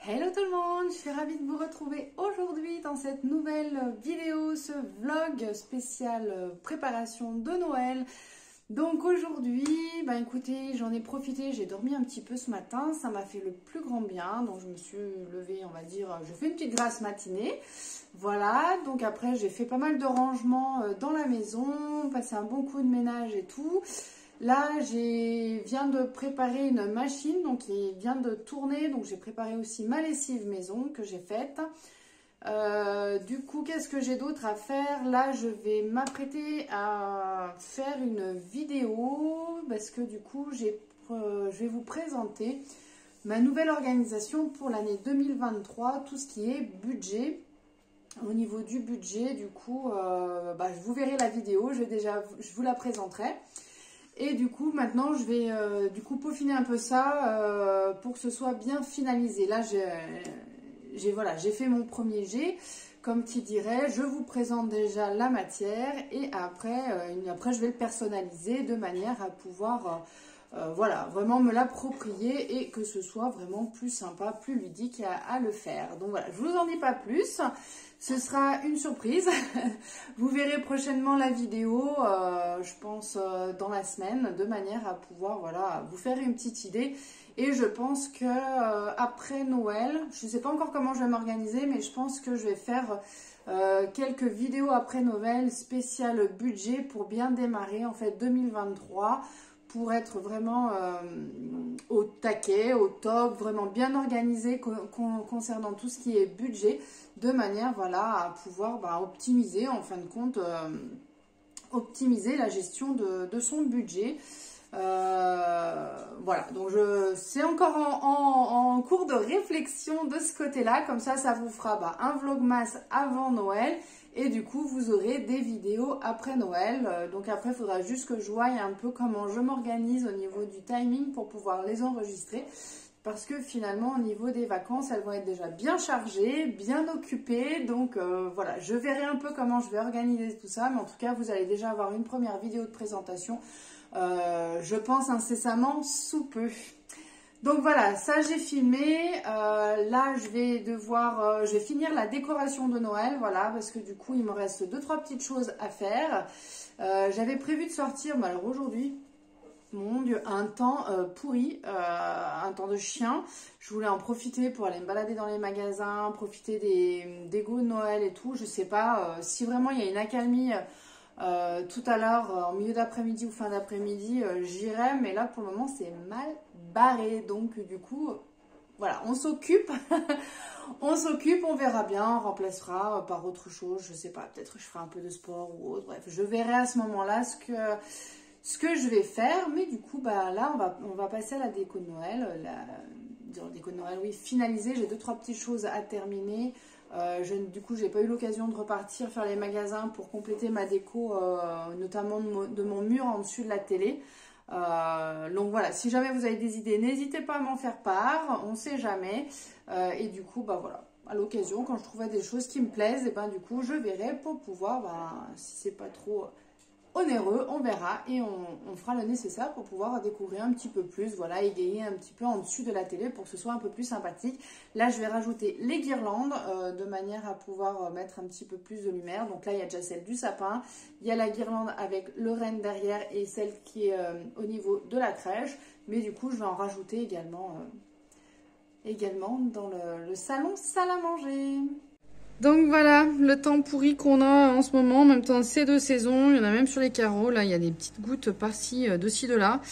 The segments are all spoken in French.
Hello tout le monde, je suis ravie de vous retrouver aujourd'hui dans cette nouvelle vidéo, ce vlog spécial préparation de Noël. Donc aujourd'hui, écoutez, j'en ai profité, j'ai dormi un petit peu ce matin, ça m'a fait le plus grand bien, donc je me suis levée, on va dire, je fais une petite grasse matinée. Voilà, donc après j'ai fait pas mal de rangements dans la maison, passé un bon coup de ménage et tout. Là, viens de préparer une machine, donc il vient de tourner, donc j'ai préparé aussi ma lessive maison que j'ai faite. Du coup, qu'est-ce que j'ai d'autre à faire? Là, je vais m'apprêter à faire une vidéo parce que du coup, je vais vous présenter ma nouvelle organisation pour l'année 2023, tout ce qui est budget. Au niveau du budget, du coup, vous verrez la vidéo, je vous la présenterai. Et du coup, maintenant, je vais peaufiner un peu ça pour que ce soit bien finalisé. Là, j'ai fait mon premier jet, comme qui dirait, je vous présente déjà la matière et après je vais le personnaliser de manière à pouvoir vraiment me l'approprier et que ce soit vraiment plus sympa, plus ludique à le faire. Donc voilà, je vous en dis pas plus. Ce sera une surprise. Vous verrez prochainement la vidéo, je pense dans la semaine, de manière à pouvoir vous faire une petite idée. Et je pense que après Noël, je ne sais pas encore comment je vais m'organiser, mais je pense que je vais faire quelques vidéos après Noël spéciales budget pour bien démarrer en fait 2023. Pour être vraiment au taquet, au top, vraiment bien organisé concernant tout ce qui est budget, de manière à pouvoir optimiser, en fin de compte, optimiser la gestion de son budget. Voilà, donc c'est encore en cours de réflexion de ce côté-là, comme ça vous fera un vlogmas avant Noël. Et du coup, vous aurez des vidéos après Noël. Donc après, il faudra juste que je voie un peu comment je m'organise au niveau du timing pour pouvoir les enregistrer. Parce que finalement, au niveau des vacances, elles vont être déjà bien chargées, bien occupées. Donc voilà, je verrai un peu comment je vais organiser tout ça. Mais en tout cas, vous allez déjà avoir une première vidéo de présentation. Je pense incessamment sous peu. Donc voilà, ça j'ai filmé. Là je vais finir la décoration de Noël, voilà, parce que du coup il me reste 2-3 petites choses à faire. J'avais prévu de sortir, mais alors aujourd'hui, mon Dieu, un temps pourri, un temps de chien. Je voulais en profiter pour aller me balader dans les magasins, profiter des goûts de Noël et tout. Je sais pas si vraiment il y a une accalmie. Tout à l'heure, en milieu d'après-midi ou fin d'après-midi, j'irai, mais là pour le moment c'est mal barré, donc du coup, voilà, on s'occupe, on verra bien, on remplacera par autre chose, je sais pas, peut-être que je ferai un peu de sport ou autre, bref, je verrai à ce moment-là ce que je vais faire, mais du coup, là on va passer à la déco de Noël, la déco de Noël, oui, finalisée, j'ai 2-3 petites choses à terminer. Du coup, j'ai pas eu l'occasion de repartir faire les magasins pour compléter ma déco, notamment de mon mur en dessus de la télé. Donc voilà, si jamais vous avez des idées, n'hésitez pas à m'en faire part, on sait jamais. Et du coup, voilà, à l'occasion, quand je trouverai des choses qui me plaisent, et du coup, je verrai pour pouvoir, si c'est pas trop onéreux, on verra et on fera le nécessaire pour pouvoir découvrir un petit peu plus, voilà, égayer un petit peu en dessus de la télé pour que ce soit un peu plus sympathique. Là, je vais rajouter les guirlandes de manière à pouvoir mettre un petit peu plus de lumière. Donc là, il y a déjà celle du sapin, il y a la guirlande avec le renne derrière et celle qui est au niveau de la crèche. Mais du coup, je vais en rajouter également dans le salon salle à manger. Donc voilà, le temps pourri qu'on a en ce moment, en même temps c'est de saison, il y en a même sur les carreaux, là il y a des petites gouttes par-ci, de-ci, de-là.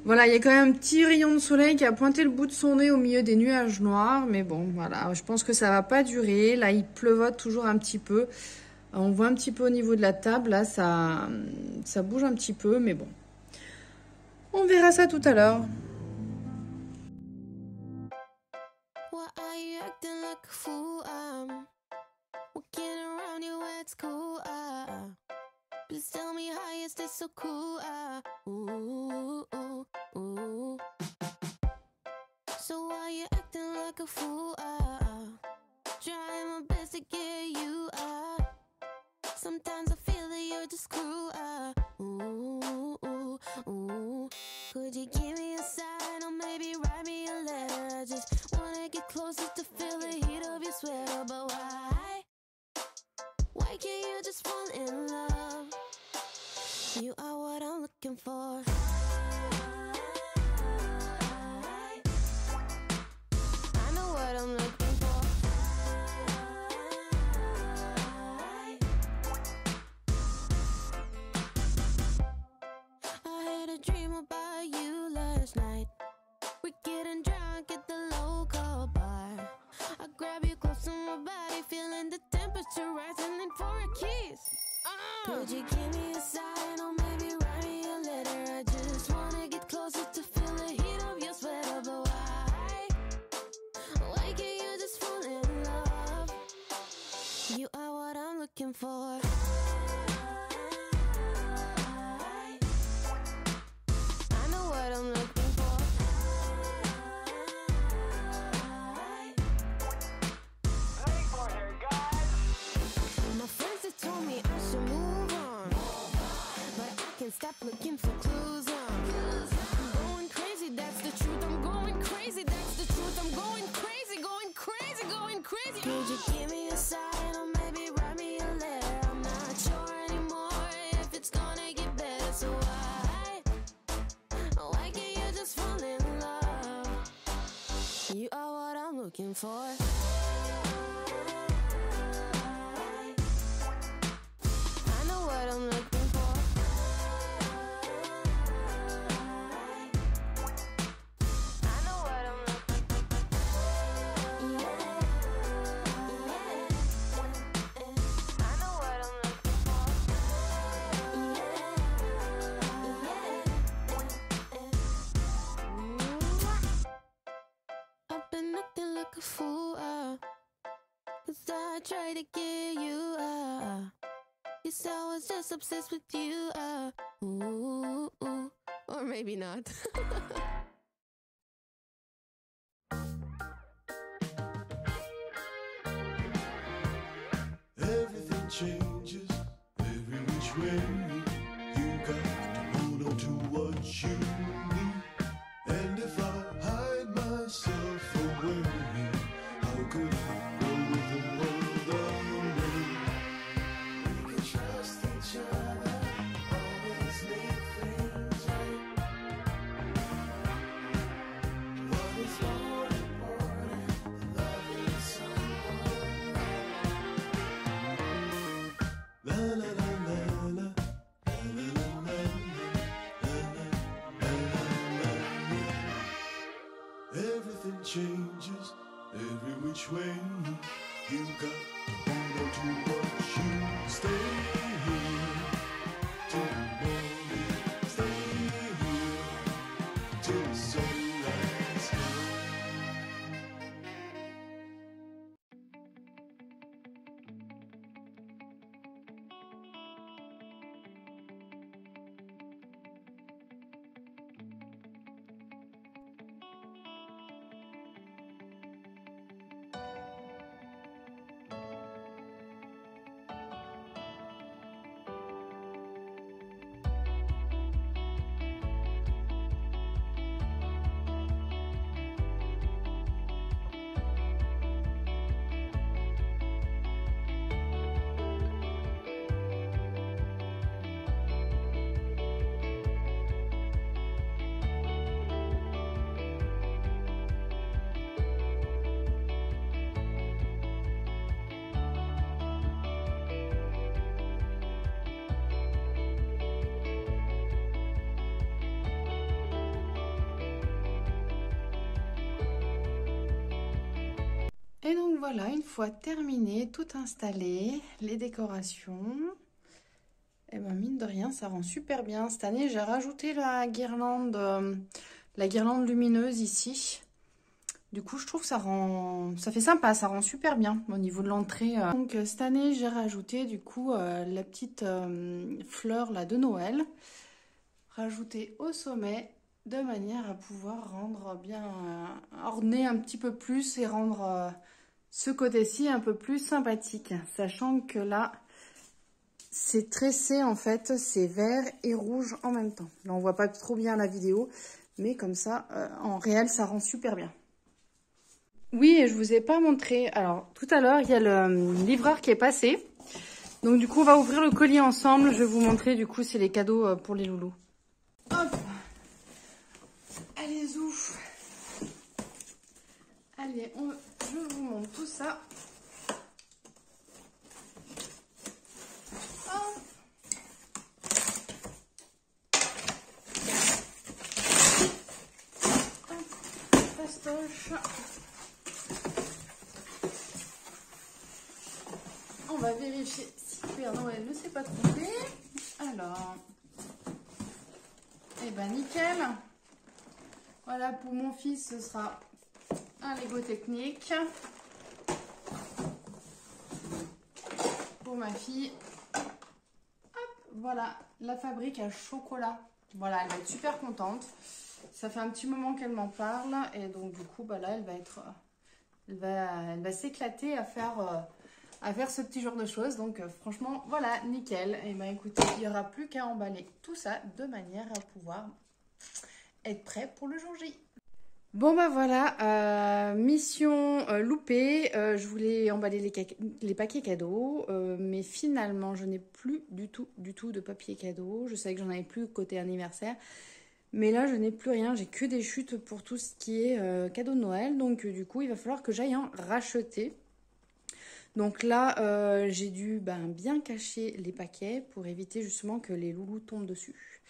Voilà, il y a quand même un petit rayon de soleil qui a pointé le bout de son nez au milieu des nuages noirs, mais bon voilà, je pense que ça va pas durer, là il pleuvote toujours un petit peu. On voit un petit peu au niveau de la table, là ça bouge un petit peu, mais bon. On verra ça tout à l'heure. Walking around you at school, please tell me how you stay so cool, ooh, ooh, ooh. So why you acting like a fool, trying my best to get you, sometimes I feel that you're just cruel, ooh, ooh, ooh. Could you give me a sign or maybe write me a letter? Could you give me a sign or maybe write me a letter? I just wanna get closer to feel the heat of your sweater. But why can't you just fall in love? You are what I'm looking for. I know what I'm looking for. My friends have told me I should move on, but I can't stop looking for clues. I'm going crazy, that's the truth. I'm going crazy, that's the truth. I'm going crazy, going crazy, going crazy. Could you give me a sign or maybe write me a letter? I'm not sure anymore if it's gonna get better. So why can't you just fall in love? You are what I'm looking for. I know what I'm looking for. I know what I'm looking for. I know what I'm looking for. I've been acting like a fool, 'cause I tried to get you, guess I was just obsessed with you, ooh, or maybe not. Everything changes every which way. You got to hold on to what you need. And if I hide myself away, how could I go with the world away? We can trust each other, always make things right. What is more important than loving someone right? La la la la la, la la la la, la la la la. Everything changes every which way. You got to hold on to what you stay here till the morning. Stay here till the sunrise. Et donc voilà, une fois terminé, tout installé, les décorations, et ben mine de rien, ça rend super bien. Cette année, j'ai rajouté la guirlande lumineuse ici. Du coup, je trouve que ça fait sympa, ça rend super bien au niveau de l'entrée. Donc cette année, j'ai rajouté du coup la petite fleur là de Noël, rajoutée au sommet, de manière à pouvoir rendre bien, orner un petit peu plus et rendre ce côté-ci un peu plus sympathique. Sachant que là, c'est tressé en fait, c'est vert et rouge en même temps. Là, on voit pas trop bien la vidéo, mais comme ça, en réel, ça rend super bien. Oui, et je vous ai pas montré. Alors, tout à l'heure, il y a le livreur qui est passé. Donc, du coup, on va ouvrir le colis ensemble. Je vais vous montrer, du coup, c'est les cadeaux pour les loulous. Hop! Allez, zouf! Allez, je vous montre tout ça. Hop. Fastoche. On va vérifier vérifier si Père Noël ne s'est pas trompé. Alors, eh ben nickel. Voilà, pour mon fils, ce sera un Lego Technique. Pour ma fille, hop, voilà, la fabrique à chocolat. Voilà, elle va être super contente. Ça fait un petit moment qu'elle m'en parle. Et donc, du coup, bah là, elle va s'éclater à faire ce petit genre de choses. Donc, franchement, voilà, nickel. Et ben écoutez, il n'y aura plus qu'à emballer tout ça de manière à pouvoir être prêt pour le jour J. Bon bah voilà, mission loupée, je voulais emballer les paquets cadeaux, mais finalement je n'ai plus du tout de papier cadeau. Je savais que j'en avais plus côté anniversaire, mais là je n'ai plus rien, j'ai que des chutes pour tout ce qui est cadeau de Noël, donc du coup il va falloir que j'aille en racheter. Donc là j'ai dû bien cacher les paquets pour éviter justement que les loulous tombent dessus.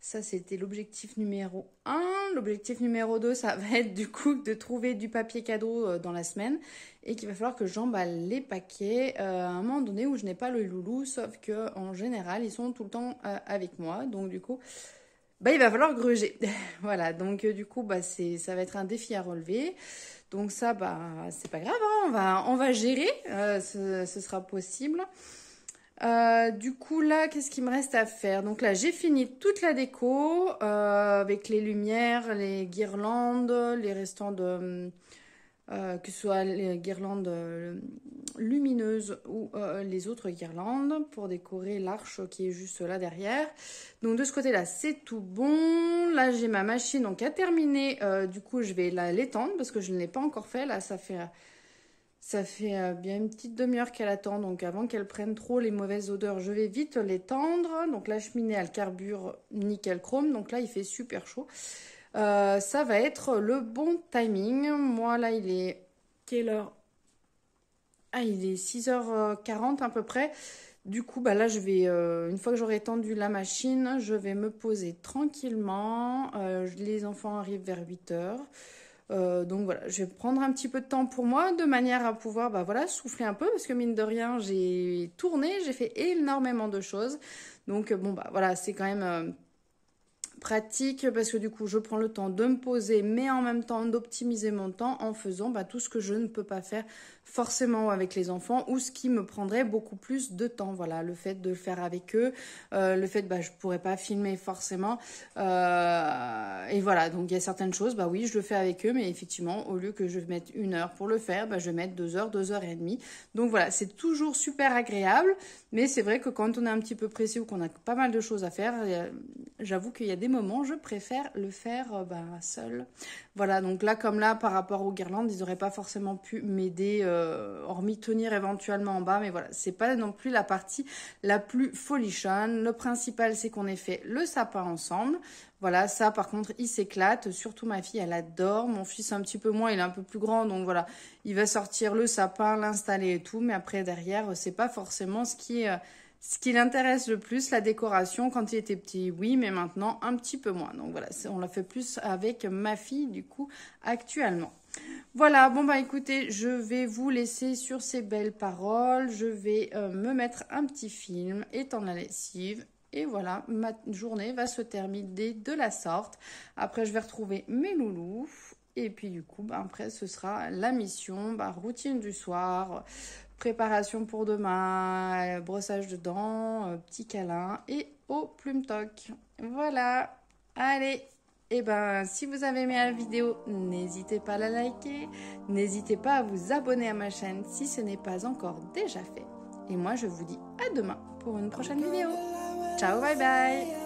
Ça, c'était l'objectif numéro 1. L'objectif numéro 2, ça va être du coup de trouver du papier cadeau dans la semaine et qu'il va falloir que j'emballe les paquets à un moment donné où je n'ai pas le loulou, sauf que en général, ils sont tout le temps avec moi. Donc du coup, il va falloir gruger. Voilà, donc du coup, ça va être un défi à relever. Donc ça, c'est pas grave, hein, on va gérer, ce sera possible. Du coup là, qu'est-ce qu'il me reste à faire? Donc là, j'ai fini toute la déco avec les lumières, les guirlandes, les restants de que ce soit les guirlandes lumineuses ou les autres guirlandes pour décorer l'arche qui est juste là derrière. Donc de ce côté-là, c'est tout bon. Là, j'ai ma machine donc à terminer. Du coup, je vais l'étendre parce que je ne l'ai pas encore fait. Là, ça fait bien une petite demi-heure qu'elle attend, donc avant qu'elle prenne trop les mauvaises odeurs, je vais vite l'étendre. Donc la cheminée, elle carbure nickel chrome, donc là il fait super chaud. Ça va être le bon timing. Moi là, il est quelle heure? Ah, il est 6h40 à peu près. Du coup, là je vais, une fois que j'aurai étendu la machine, je vais me poser tranquillement. Les enfants arrivent vers 8h. Donc voilà, je vais prendre un petit peu de temps pour moi de manière à pouvoir souffler un peu parce que mine de rien j'ai tourné, j'ai fait énormément de choses. Donc voilà, c'est quand même pratique parce que du coup je prends le temps de me poser mais en même temps d'optimiser mon temps en faisant tout ce que je ne peux pas faire forcément avec les enfants ou ce qui me prendrait beaucoup plus de temps. Voilà, le fait de le faire avec eux, le fait je pourrais pas filmer forcément et voilà, donc il y a certaines choses, oui je le fais avec eux, mais effectivement au lieu que je mette 1 heure pour le faire, je vais mettre 2 heures, 2 heures et demie. Donc voilà, c'est toujours super agréable, mais c'est vrai que quand on est un petit peu pressé ou qu'on a pas mal de choses à faire, j'avoue qu'il y a des moments je préfère le faire seul. Voilà, donc là comme là par rapport aux guirlandes, ils n'auraient pas forcément pu m'aider, hormis tenir éventuellement en bas, mais voilà, c'est pas non plus la partie la plus folichonne. Le principal, c'est qu'on ait fait le sapin ensemble. Voilà, ça par contre, il s'éclate. Surtout ma fille, elle adore. Mon fils un petit peu moins, il est un peu plus grand, donc voilà, il va sortir le sapin, l'installer et tout, mais après derrière, c'est pas forcément ce qui l'intéresse le plus, la décoration. Quand il était petit, oui, mais maintenant un petit peu moins. Donc voilà, on l'a fait plus avec ma fille du coup actuellement. Voilà, écoutez, je vais vous laisser sur ces belles paroles. Je vais me mettre un petit film, étendre la lessive. Et voilà, ma journée va se terminer de la sorte. Après, je vais retrouver mes loulous. Et puis du coup, après, ce sera la mission, routine du soir, préparation pour demain, brossage de dents, petit câlin et au plume toc. Voilà, allez. Et si vous avez aimé la vidéo, n'hésitez pas à la liker, n'hésitez pas à vous abonner à ma chaîne si ce n'est pas encore déjà fait. Et moi, je vous dis à demain pour une prochaine vidéo. Ciao, bye bye!